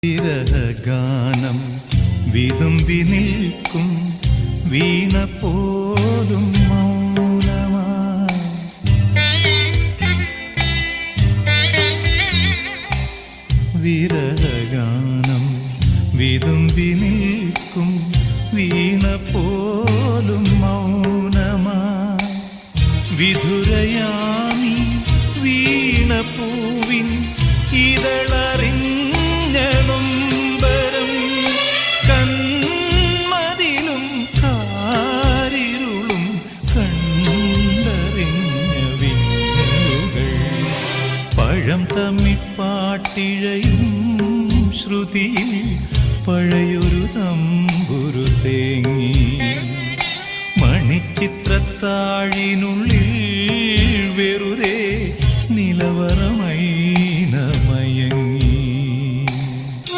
വിരഹഗാനം വിതുമ്പി നിൽക്കും വീണ പോലും മൗനമായി. വിരഹഗാനം വിതുമ്പി നിൽക്കും വീണ പോലും മൗനമായി. വിധുരയാമി വീണ പൂവിൻ ഇതളറിഞ്ഞ നൊമ്പരം കന്മതിലും കാരിരുളും കണ്ടറിഞ്ഞ വിങ്ങലുകൾ പഴം തമ്മിപ്പാട്ടിഴയും ശ്രുതിയിൽ പഴയൊരു തമ്പുരു തേങ്ങി മണിച്ചിത്രത്താഴിനുള്ളിൽ